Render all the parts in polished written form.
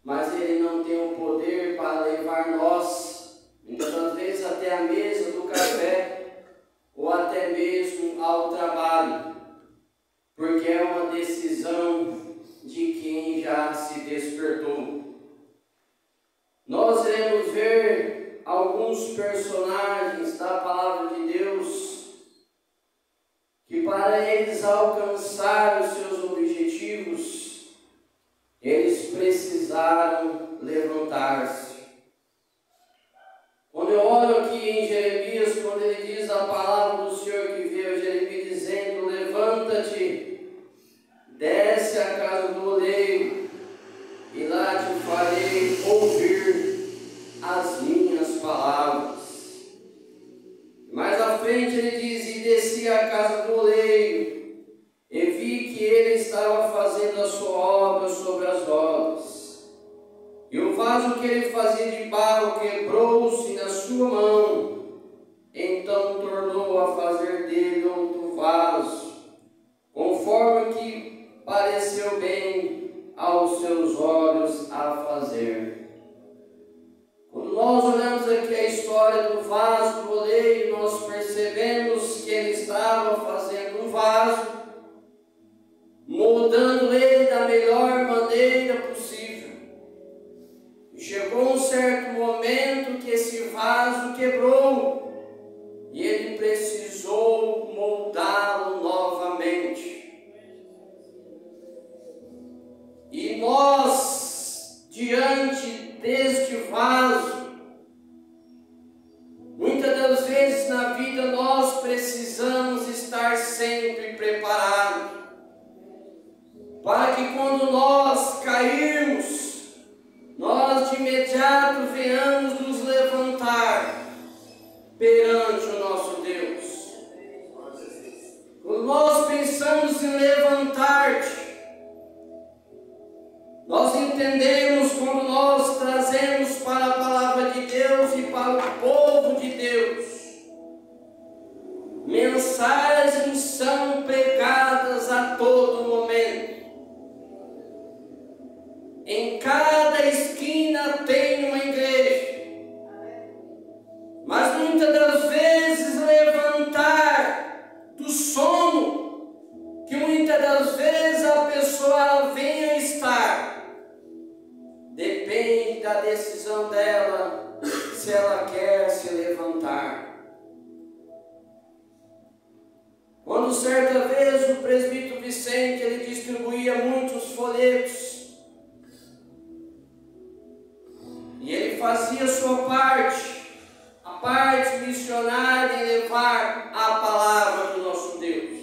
mas ele não tem o poder para levar nós, muitas das vezes, até a mesa do café, ou até mesmo ao trabalho, porque é uma decisão de quem já se despertou. Nós iremos ver alguns personagens da palavra de Deus que, para eles alcançar os seus objetivos, eles precisaram levantar-se. Quando eu olho aqui em Jeremias, quando ele diz a palavra do Senhor que veio a Jeremias dizendo: levanta-te, desce à casa do oleiro, e lá te farei ouvir as minhas palavras. Mais à frente ele diz: e desci à casa do oleiro, e vi que ele estava fazendo a sua obra sobre as rodas. E o vaso que ele fazia de barro quebrou-se na sua mão. Então tornou a fazer dele outro vaso, conforme o que pareceu bem aos seus olhos a fazer. Quando nós olhamos aqui a história do vaso do oleiro, nós percebemos que ele estava fazendo um vaso, moldando ele da melhor maneira possível. E chegou um certo momento que esse vaso quebrou, e ele precisou moldá-lo novamente. E nós, diante deste vaso, muitas das vezes na vida nós precisamos estar sempre preparados, para que quando nós cairmos, nós de imediato venhamos nos levantar perante o nosso Deus. Quando nós pensamos em levantar-te, nós entendemos, quando nós trazemos para a palavra de Deus e para o povo de Deus, mensagens são pregadas a todo momento. Em cada esquina tem uma igreja, mas muitas das vezes levantar do sono, que muitas das vezes a pessoa vem a estar, depende da decisão dela, se ela quer se levantar. Quando certa vez o presbítero Vicente, ele distribuía muitos folhetos, e ele fazia sua parte, a parte missionária, em levar a palavra do nosso Deus.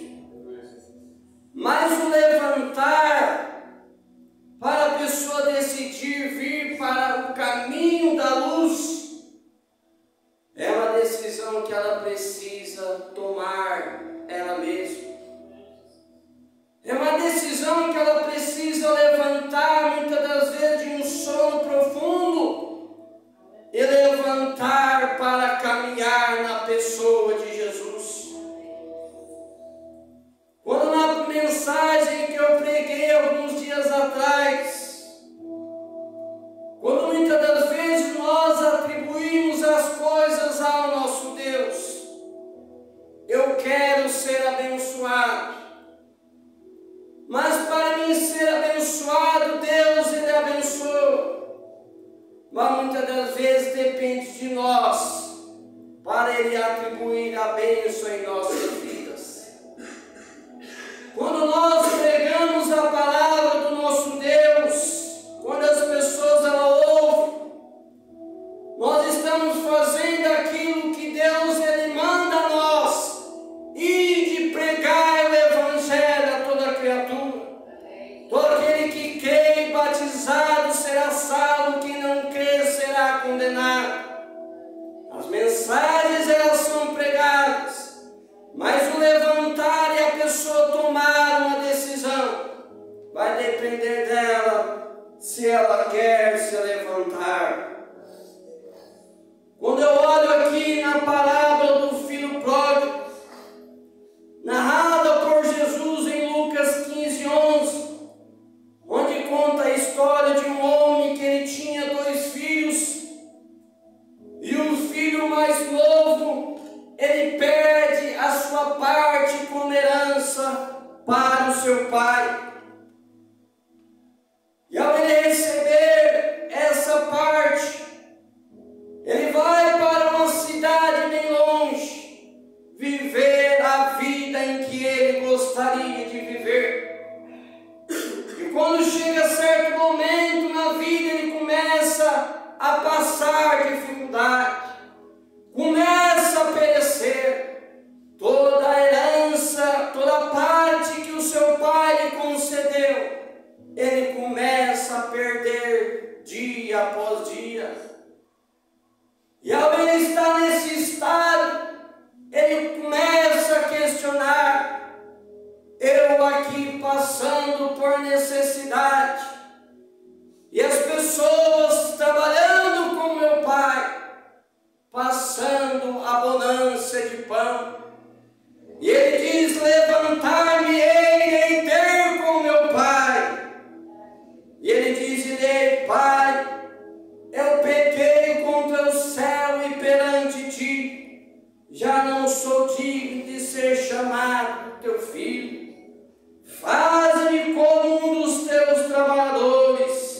Mas o levantar, para a pessoa decidir vir para o caminho da luz, é uma decisão que ela precisa tomar ela mesma. É uma decisão que ela precisa levantar, muitas das vezes, de um sono profundo, e levantar para caminhar na pessoa de Jesus. Quando na mensagem que eu preguei alguns dias atrás, quando muitas das vezes nós atribuímos as coisas ao nosso Deus, eu quero ser abençoado, mas para mim ser abençoado, Deus ele abençoa. Mas muitas das vezes depende de nós, para ele atribuir a bênção em nossas vidas. Quando nós pregamos a palavra do nosso Deus, quando as pessoas elas ouvem, nós estamos fazendo aquilo que Deus ele manda a nós, e de pregar o evangelho a toda criatura. Todo aquele que crê e batizado será salvo, quem não crê será condenado. As mensagens elas são pregadas, mas o levantar e a pessoa tomar uma decisão vai depender dela, se ela quer se levantar. Quando eu olho aqui na parábola do filho pródigo, narrada por Jesus em Lucas 15:11, onde conta a história de um homem que ele passar dificuldade, começa a perecer toda a herança, toda a parte que o seu pai lhe concedeu, ele começa a perder dia após dia. E ao ele estar nesse estado, ele começa a questionar: eu aqui passando por necessidade, e as pessoas trabalhando com meu pai, passando a bonança de pão. E ele diz: levantar-me-ei em ter com meu pai. E ele diz-lhe: pai, eu pequei contra o céu e perante ti, já não sou digno de ser chamado teu filho. Faz-me como um dos teus trabalhadores.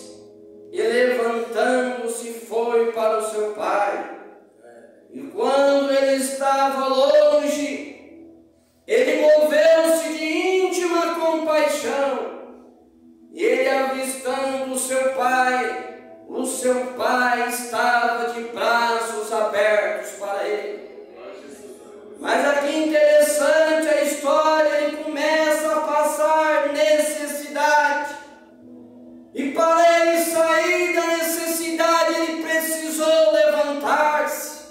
E levantando-se foi para o seu pai. E quando ele estava longe, ele moveu-se de íntima compaixão. E ele, avistando o seu pai estava de braços abertos para ele. Mas aqui interessante a história, ele começa a passar necessidade. E para ele sair da necessidade, ele precisou levantar-se.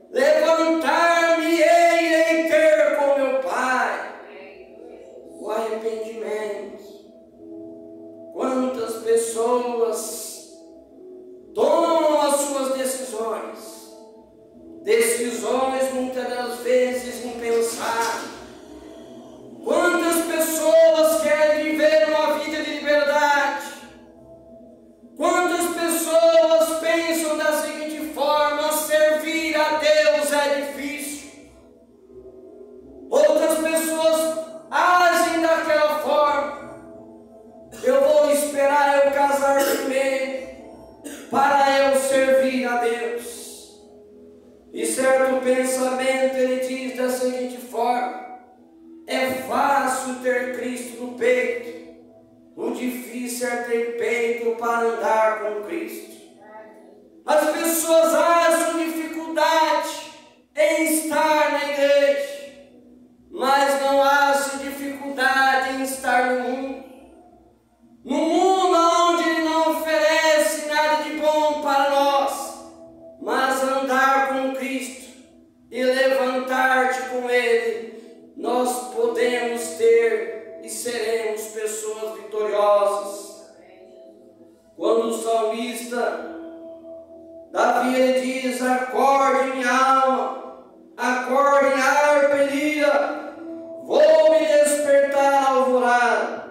Levantar-me-ei em ter com meu pai. O arrependimento. Quantas pessoas tomam as suas decisões, muitas das vezes impensadas. Quantas pessoas querem viver uma vida de liberdade? Quantas pessoas pensam da seguinte forma: servir a Deus é difícil. Outras pessoas agem daquela forma: eu vou esperar eu casar primeiro para eu servir a Deus. E certo pensamento ele diz da seguinte forma: é fácil ter Cristo no peito, o difícil é ter peito para andar com Cristo. As pessoas acham dificuldade em estar na igreja, mas não acham dificuldade em estar no mundo. No mundo onde ele não oferece nada de bom para nós, mas andar com Cristo e levantar-te com Ele, nós podemos ter e seremos pessoas vitoriosas. Quando o salmista Davi ele diz: acorde minha alma, acorde em harpa e lira, vou me despertar à alvorada.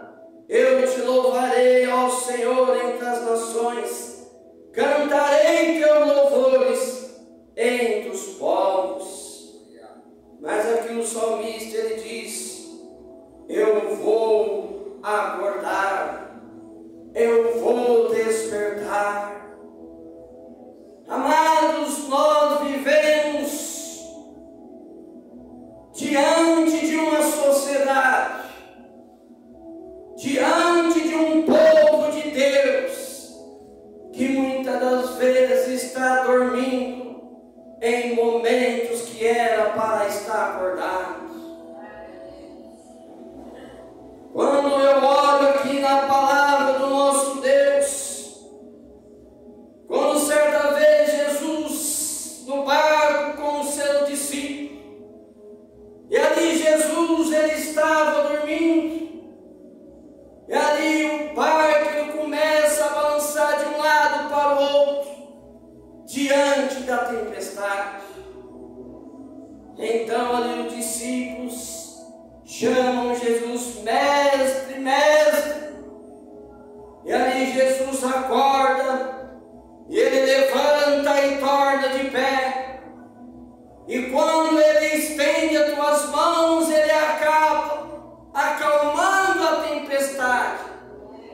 Eu te louvarei, ó Senhor, entre as nações, cantarei teus louvores entre os povos. Mas aqui o salmista ele diz: eu vou acordar, eu vou despertar. Amados, nós vivemos diante de uma sociedade, diante de um povo de Deus, que muitas das vezes está dormindo em momentos que era para estar acordado. Quando eu olho aqui na palavra do nosso Deus, quando certa vez Jesus no barco com o seu discípulo, e ali Jesus ele estava dormindo, e ali o barco ele começa a balançar de um lado para o outro, diante da tempestade. Então ali os discípulos chamam Jesus: mestre, mestre. E ali Jesus acorda, e ele levanta e torna de pé. E quando ele estende as tuas mãos, ele acaba acalmando a tempestade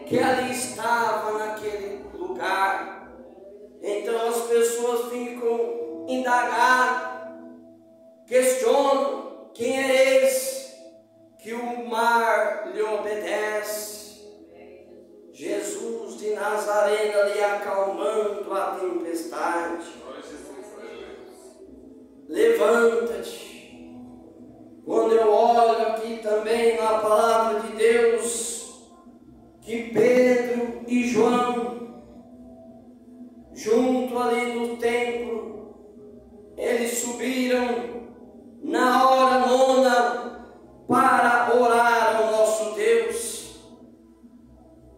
que ali estava naquele lugar. Então as pessoas ficam indagando, questionam: quem é esse que o mar lhe obedece? Jesus de Nazareno ali acalmando a tempestade. Levanta-te. Quando eu olho aqui também na palavra de Deus, que Pedro e João, junto ali no templo, eles subiram na hora nona para orar ao nosso Deus.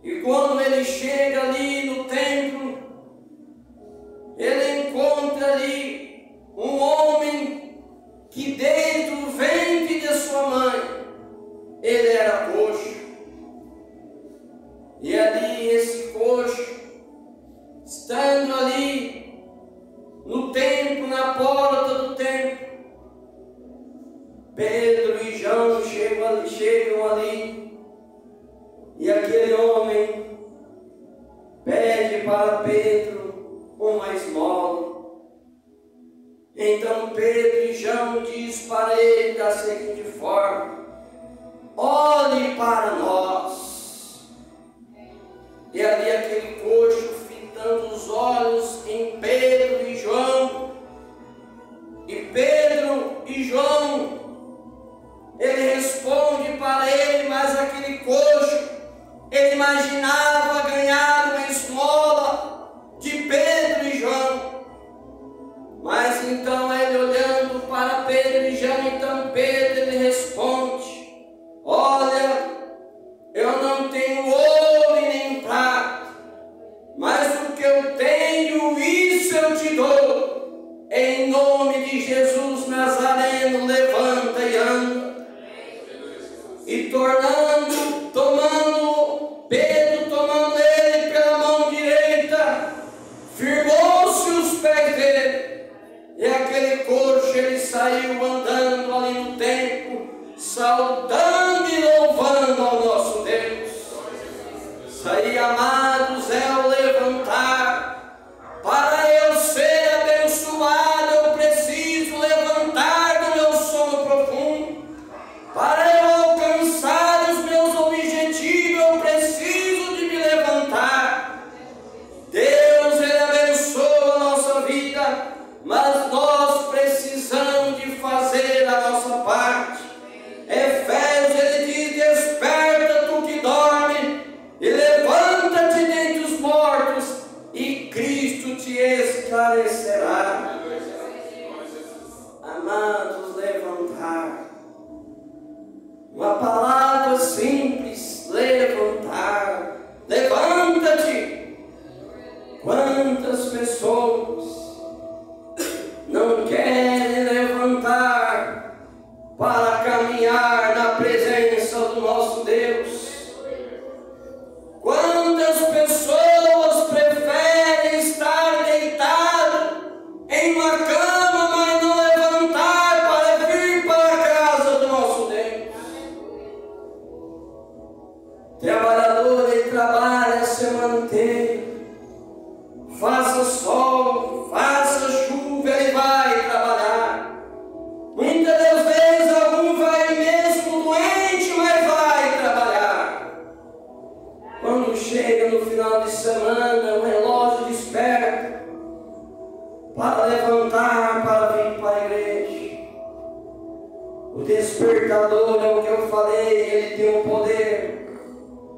E quando ele chega ali no templo, ele encontra ali um homem que desde o ventre de sua mãe, ele era coxo. E ali esse coxo, estando ali no templo, na porta do templo, Pedro e João chegam ali, e aquele homem pede para Pedro uma esmola. Então Pedro e João diz para ele da seguinte forma: olhe para nós. E ali aquele coxo, fitando os olhos em Pedro e João, e Pedro e João, ele responde para ele, mas aquele coxo, ele imaginava ganhar uma esmola de Pedro e João. Mas então ele olhando para Pedro e João, então Pedro ele responde: olha, eu não tenho ouro e nem prata, mas o que eu tenho, isso eu te dou. Em nome de Jesus Nazareno, levanta e anda. E Pedro tomando ele pela mão direita, firmou-se os pés dele. E aquele coxo, ele saiu andando ali no templo, saudando e louvando ao nosso Deus. Isso aí, amados, é o levantar. Para eu ser abençoado, eu preciso levantar do meu sono profundo. Para eu alcançar os meus objetivos, eu preciso de me levantar. Deus, ele abençoa a nossa vida, mas nós precisamos de fazer a nossa parte. Efésios, ele diz: desperta tu que dorme, e levanta-te dentre os mortos, e Cristo te esclarecerá. Amados, levantar. Uma palavra simples: levantar. Levanta-te. Quantas pessoas não querem levantar para caminhar na presença do nosso Deus? Quantas pessoas preferem estar deitado em uma cama, mas não levantar para vir para a casa do nosso Deus? Trabalhador, ele trabalha a semana inteira, faça sol, faça chuva, ele vai trabalhar. Muitas das vezes algum vai mesmo doente, mas vai trabalhar. Quando chega no final de semana, o relógio desperta para levantar, para vir para a igreja. O despertador, é o que eu falei, ele tem o poder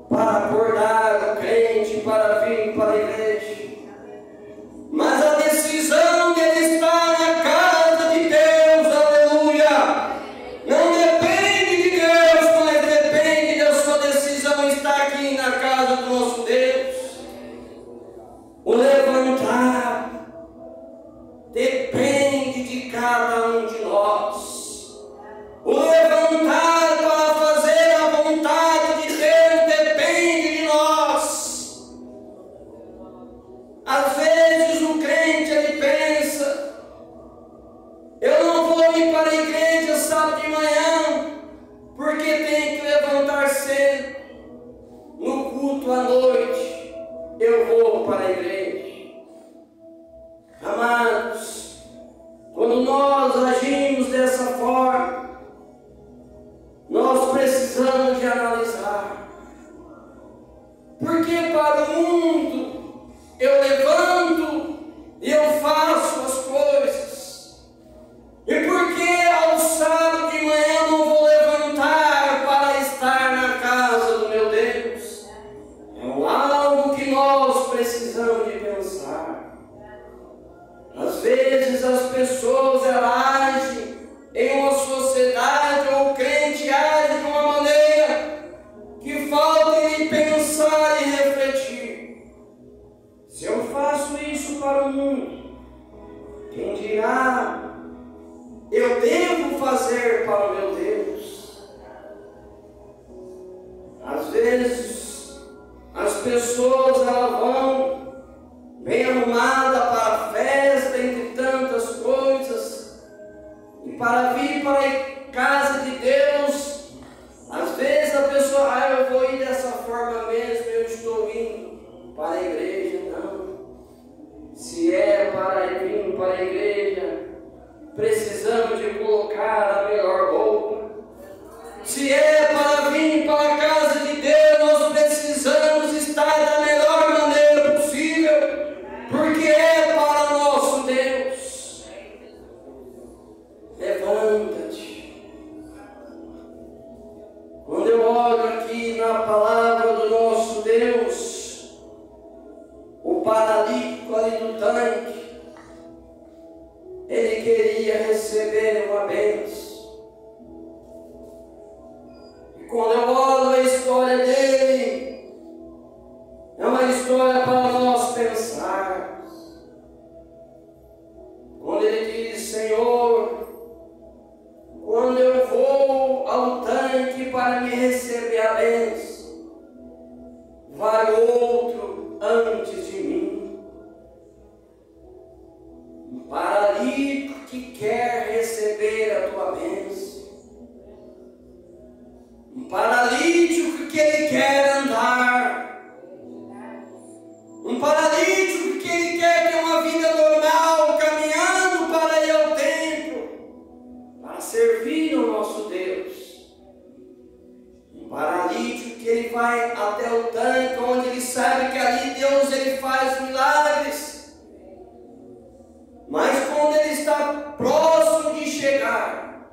para acordar o crente para vir para a igreja. Mas a decisão de ele estar na casa de Deus, aleluia, não depende de Deus, mas depende da sua decisão estar aqui na casa do nosso Deus. O levantar depende de cada um de nós. O levantar para fazer a vontade de Deus depende de nós. Às vezes o crente, ele pensa: eu não vou ir para a igreja sábado de manhã, porque tem que levantar cedo. No culto à noite, eu vou para a igreja. Amados, quando nós agimos dessa forma, nós precisamos de analisar. Porque para o mundo precisamos de pensar. Às vezes as pessoas agem em uma sociedade, ou o crente age de uma maneira que falta em pensar e refletir. Se eu faço isso para o mundo, quem dirá eu devo fazer para o meu Deus? Às vezes as pessoas elas vão bem arrumadas para a festa, entre tantas coisas, e para vir para a casa de Deus, às vezes a pessoa, eu vou ir dessa forma mesmo, eu estou indo para a igreja. Não. Se é para vir para a igreja, precisamos de colocar a melhor roupa. Se é para vir para a casa de Deus, nós precisamos estar da melhor maneira possível, porque é para nosso Deus. Levanta-te. Quando eu olho aqui na palavra do nosso Deus, o paralítico ali do tanque, ele queria receber uma bênção. E quando eu olho a história dele, é uma história para nós pensarmos. Quando ele diz, Senhor, quando eu vou ao tanque para me receber a bênção, vai outro antes de mim. Um paralítico que quer receber a tua bênção. Um paralítico que ele quer andar. Um paralítico que ele quer ter uma vida normal, caminhando para ir ao templo, para servir o nosso Deus. Um paralítico que ele vai até o tanque, onde ele sabe que ali Deus ele faz milagres. Mas quando ele está próximo de chegar,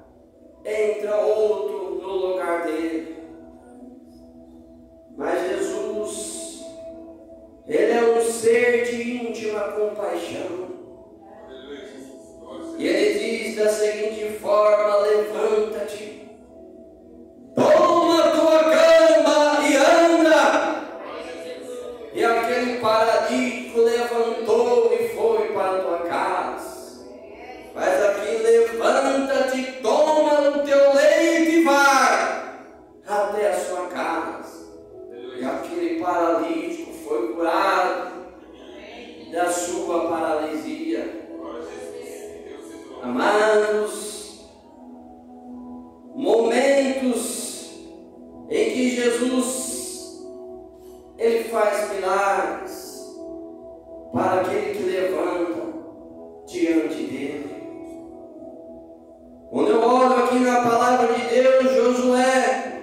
entra outro no lugar dele. Mas Jesus, ele é um ser de íntima compaixão. E ele diz da seguinte forma, levanta-te, toma a tua cama e anda. E aquele paralítico levantou e foi para a tua casa. Mas aqui, levanta-te, toma o teu leito e vai até a sua casa. E aquele paralítico foi curado da sua paralisia. Amados, momentos em que Jesus ele faz milagres para aquele que levanta diante dele. Quando eu olho aqui na palavra de Deus, Josué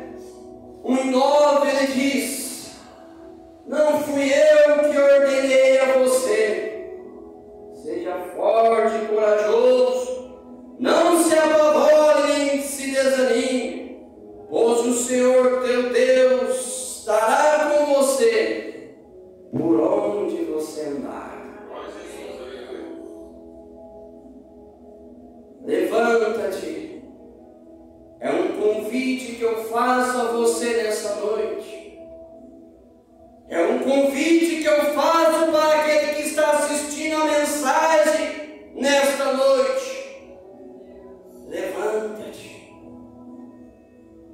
1:9, ele diz, não fui eu que ordenei a você, seja forte e corajoso, não se apavore nem se desanime, pois o Senhor teu Deus estará com você por onde você andar. Levanta-te. É um convite que eu faço a você nessa noite. É um convite que eu faço para aquele que está assistindo a mensagem nesta noite. Levanta-te.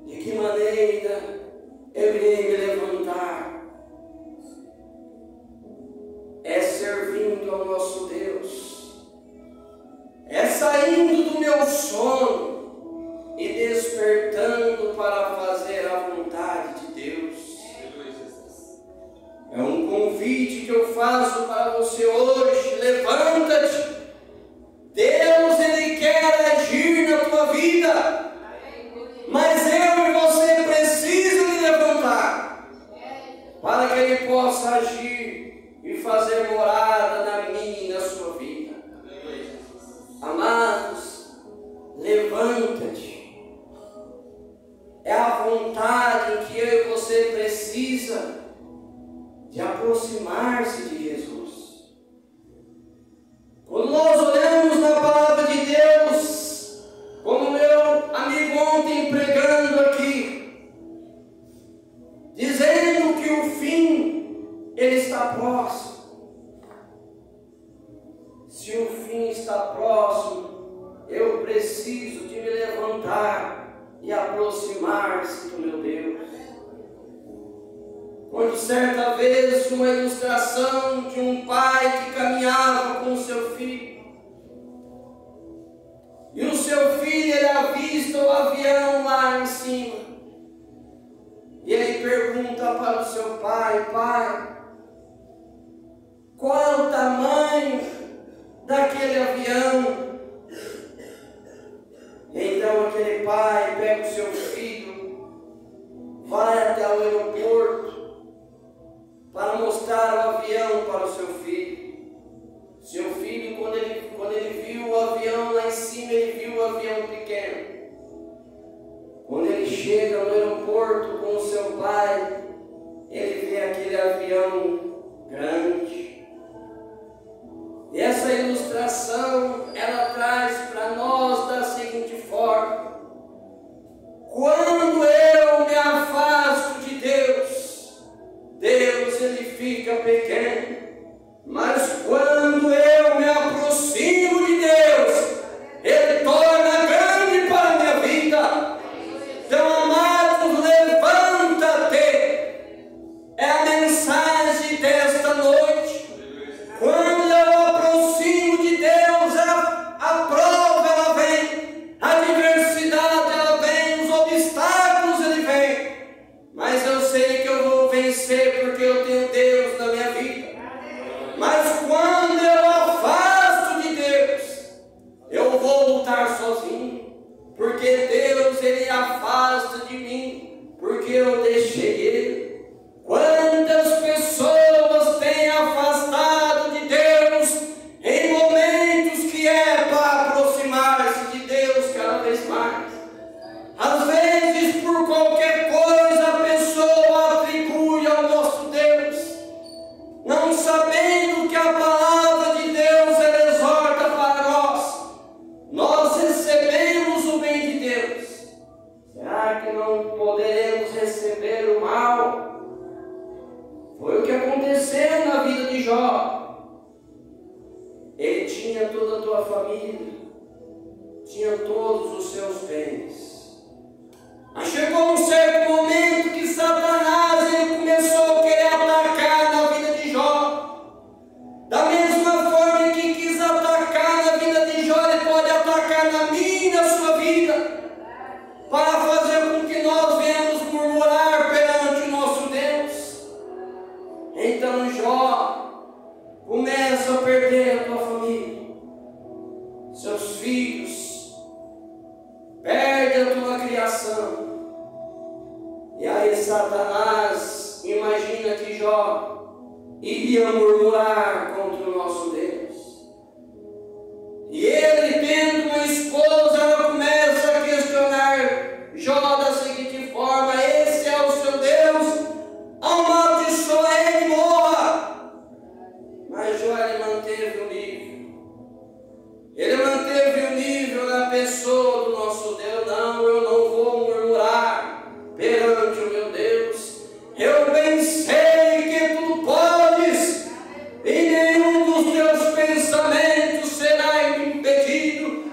De que maneira eu irei me levantar? É servindo ao nosso Deus. É saindo do meu sono e despertando para fazer a vontade de Deus. É um convite que eu faço para você hoje. Levanta-te. Deus ele quer agir na tua vida, mas eu e você precisamos levantar para que ele possa agir e fazer morada na minha e na sua vida. Amados, levanta-te. É a vontade que eu e você precisa de aproximar-se de se o fim está próximo, eu preciso de me levantar e aproximar-se do meu Deus. Quando certa vez uma ilustração de um pai que caminhava com o seu filho, e o seu filho ele avista o avião lá em cima, e ele pergunta para o seu pai: pai, qual é o tamanho daquele avião? Então aquele pai pega o seu filho, vai até o aeroporto para mostrar o avião para o seu filho. Seu filho, quando ele viu o avião lá em cima, ele viu o avião pequeno. Quando ele chega no aeroporto com o seu pai, ele vê aquele avião grande. E essa ilustração, ela traz para nós da seguinte forma: quando eu me afasto de Deus, Deus ele fica pequeno. Mas quando eu me aproximo de Deus, Ele torna grande para a minha vida. Então, amados, levanta-te. É a mensagem desta noite. Quando eu aproximo de Deus, a prova ela vem, a adversidade ela vem, os obstáculos ele vem. Mas eu sei que eu vou vencer porque eu tenho Deus na minha vida. Mas quando eu afasto de Deus, eu vou lutar sozinho, porque Deus ele afasta de mim, porque eu deixei Ele. Quantas pessoas têm afastado de Deus em momentos que é para aproximar-se de Deus cada vez mais? Às vezes, por qualquer coisa, a pessoa atribui ao nosso Deus, não sabendo que a palavra de Deus ela exorta para nós. Nós recebemos o bem de Deus. Será que não poderemos receber o mal? Foi o que aconteceu na vida de Jó. Ele tinha toda a tua família, tinha todos os seus bens. Mas chegou um certo momento que Satanás ele começou a querer atacar na vida de Jó. Da mesma forma que quis atacar na vida de Jó, ele pode atacar na minha e na sua vida, para fazer com que nós venhamos murmurar perante o nosso Deus. Então Jó começa a perder a tua família, seus filhos, perde a tua criação. E aí Satanás imagina que Jó iria murmurar contra o nosso Deus. E ele, tendo uma esposa, ela começa a questionar Jó da seguinte forma: esse é o seu Deus, amaldiçoa ele e morra. Mas Jó ele manteve o nível. Ele manteve o nível na pessoa do nosso Deus. Não, eu não vou murmurar perante o meu Deus. Eu bem sei que tu podes, e nenhum dos teus pensamentos será impedido.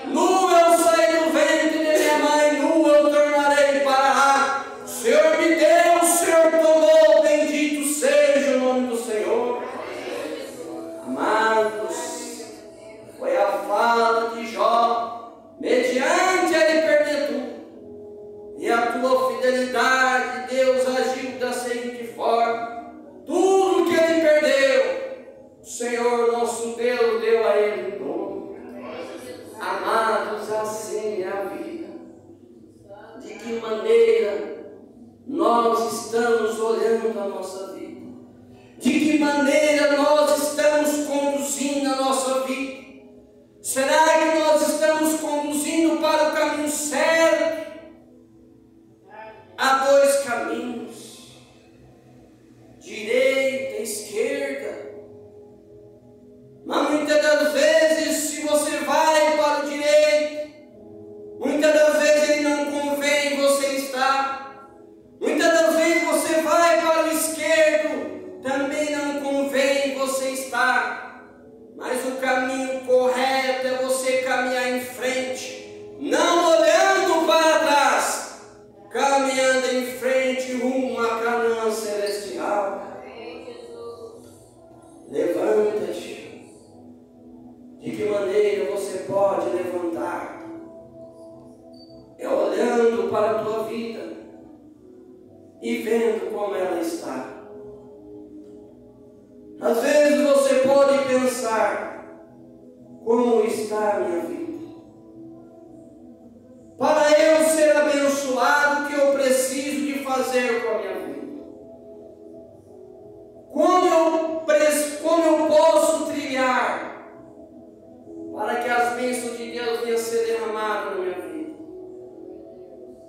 Nu eu saí do ventre de minha mãe, nu eu tornarei para lá. O Senhor me deu, o Senhor tomou, bendito seja o nome do Senhor. Amados, foi a fala de Jó, mediante ele perder tudo. E a tua fidelidade, Deus agiu da seguinte forma: tudo que ele perdeu, o Senhor nosso Deus deu a ele em dobro. Amados, assim é a vida. De que maneira nós estamos olhando a nossa vida? De que maneira nós estamos conduzindo a nossa vida? Será que nós estamos conduzindo para o caminho certo? Há dois caminhos, direita e esquerda. Mas muitas das vezes, se você vai para o direito, muitas das vezes ele não convém você estar. Muitas das vezes você vai para o esquerdo, também não convém você estar. Mas o caminho correto é você caminhar em frente, não olhando para trás, caminhando em frente rumo à Canaã celestial. Levanta-te. De que maneira você pode levantar? É olhando para a tua vida e vendo como ela está. Às vezes você pode pensar: como está a minha vida? Para eu ser abençoado, o que eu preciso de fazer com a minha vida? Como eu posso trilhar para que as bênçãos de Deus venham a ser derramadas na minha vida?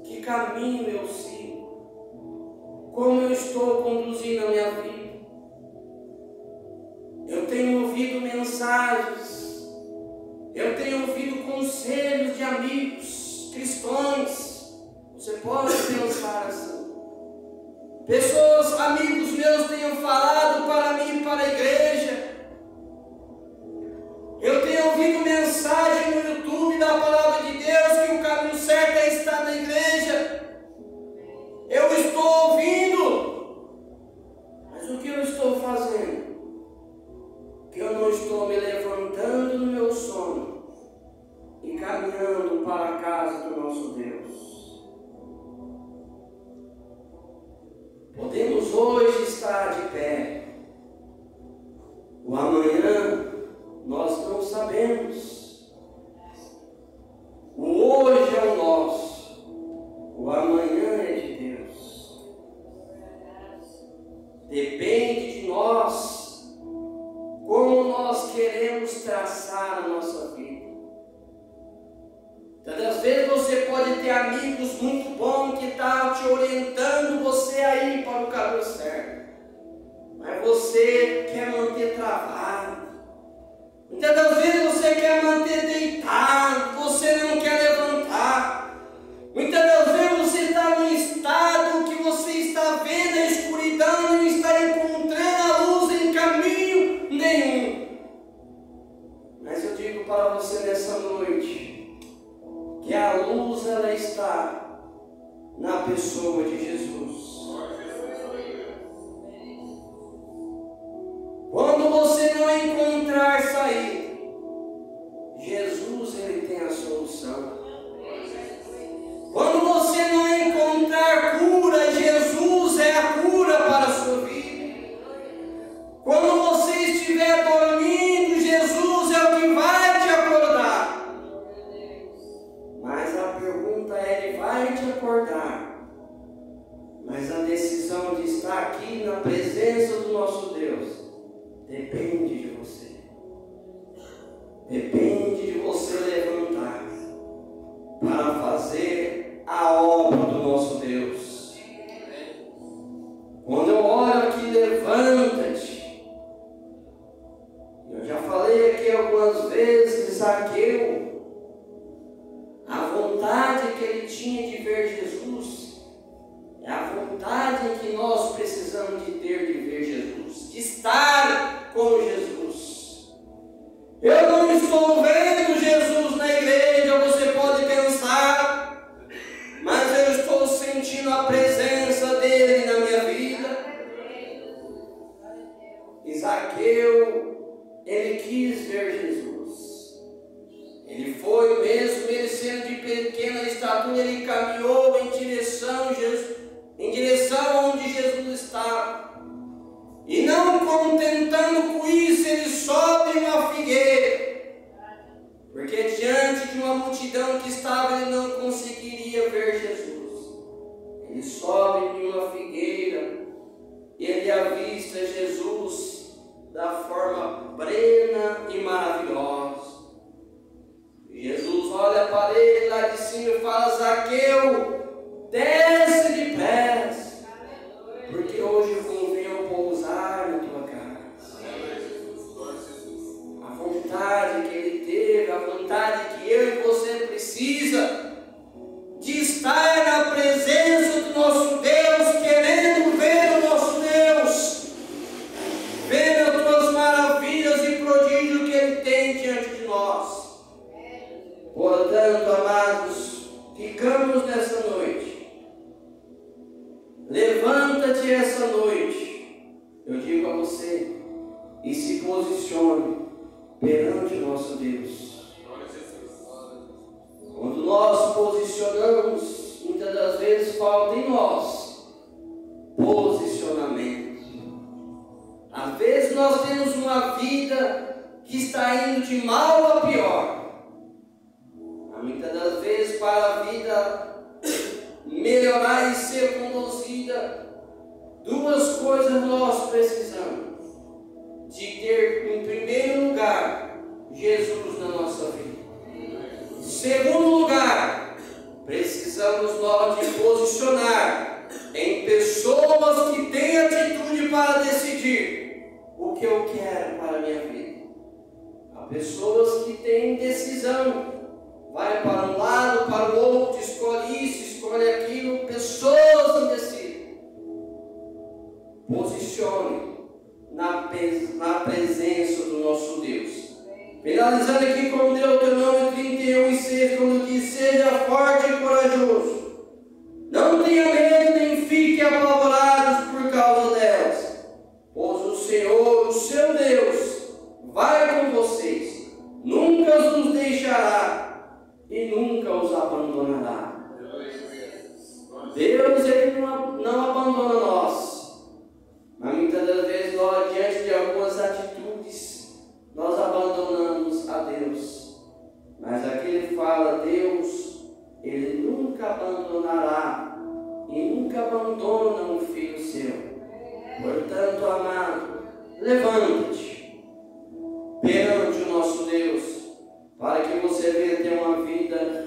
Que caminho eu sigo? Como eu estou conduzindo a minha vida? Eu tenho ouvido mensagens, eu tenho ouvido conselhos de amigos cristãos. Você pode pensar assim. Pessoas, amigos meus, tenham falado para mim e para a igreja. Eu tenho ouvido mensagem no YouTube da palavra de Deus que o caminho certo é estar na igreja. Eu estou ouvindo, mas o que eu estou fazendo? Que eu não estou me levantando no meu sono e caminhando para a casa do nosso Deus. Podemos hoje estar de pé. O amanhã nós não sabemos. O hoje é o nosso. O amanhã é de Deus. Depende de nós como nós queremos traçar a nossa vida. Tantas vezes você pode ter amigos muito bons que estão te orientando você a ir para o caminho certo, mas você quer manter travado. Muitas das vezes você quer manter deitado, você não quer levantar. Muitas das vezes você está num estado que você está vendo a escuridão e não está encontrando a luz em caminho nenhum. Mas eu digo para você nessa noite que a luz ela está na pessoa de Jesus. Quando você não encontrar saída, Jesus ele tem a solução. Quando você não encontrar cura, Jesus é a cura para a sua vida. Quando você estiver dormindo, Jesus é o que vai te acordar. Mas a pergunta é: ele vai te acordar, mas a decisão de estar aqui na presença do nosso Deus depende de você. Depende de você levantar para fazer a obra do nosso Deus. Quando eu olho aqui, levanta-te. Eu já falei aqui algumas vezes, Zaqueu, a vontade que ele tinha de ver Jesus é a vontade que nós precisamos de ter de ver Jesus, de estar com Jesus. Eu não estou vendo Jesus na igreja, você pode pensar, mas eu estou sentindo a presença dele na minha vida. E Zaqueu, ele quis ver Jesus. Ele foi mesmo, ele sendo de pequena estatura, ele caminhou em direção a Jesus, em direção onde Jesus estava. E não contentando com isso, ele sobe uma figueira, porque diante de uma multidão que estava, ele não conseguiria ver Jesus. Ele sobe em uma figueira e ele avista Jesus da forma plena e maravilhosa. Jesus olha para ele lá de cima e fala: Zaqueu, desce depressa, porque hoje convém pousar na tua casa. A vontade que ele teve, a vontade que eu e você precisa de estar na presença do nosso Deus, querendo ver o nosso Deus, vendo as tuas maravilhas e prodígios que ele e se posicione perante o nosso Deus. Quando nós posicionamos, muitas das vezes falta em nós posicionamento. Às vezes nós temos uma vida que está indo de mal a pior. Muitas das vezes, para a vida melhorar e ser conduzida, duas coisas nós precisamos: de ter, em primeiro lugar, Jesus na nossa vida. Em segundo lugar, precisamos nós de posicionar em pessoas que têm atitude para decidir o que eu quero para a minha vida. Há pessoas que têm decisão, vai para um lado, para o outro, escolhe isso, escolhe aquilo, pessoas indecisas. Posicione na presença do nosso Deus. Finalizando aqui com Deuteronômio 31:6, quando diz: seja forte e corajoso, não tenha medo nem fique apavorados por causa delas, pois o Senhor, o seu Deus, vai com vocês, nunca os deixará e nunca os abandonará. Deus, Ele não abandona nós, mas muitas das vezes nós, diante de algumas atitudes, nós abandonamos a Deus. Mas aqui Ele fala: Deus, Ele nunca abandonará e nunca abandona um filho seu. Portanto, amado, levante-te perante o nosso Deus, para que você venha ter uma vida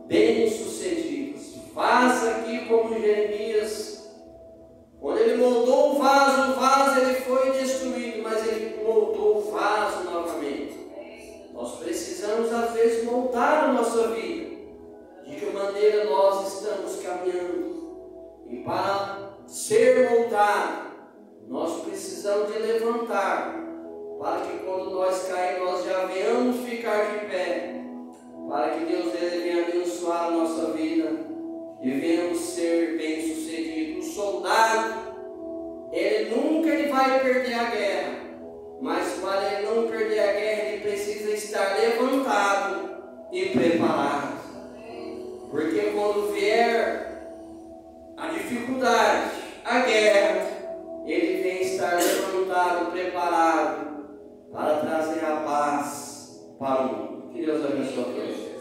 bem sucedida. Faça aqui como Jeremias, quando ele moldou o vaso ele foi destruído, mas ele moldou o vaso novamente. Nós precisamos às vezes moldar a nossa vida, de que maneira nós estamos caminhando. E para ser moldado, nós precisamos de levantar, para que quando nós cairmos, nós já venhamos ficar de pé, para que Deus Ele venha abençoar a nossa vida e venhamos ser bem-sucedidos. O soldado, ele vai perder a guerra, mas para ele não perder a guerra, ele precisa estar levantado e preparado. Porque quando vier a dificuldade, a guerra, ele vem estar levantado, preparado para trazer a paz para o mundo. Que Deus abençoe a todos.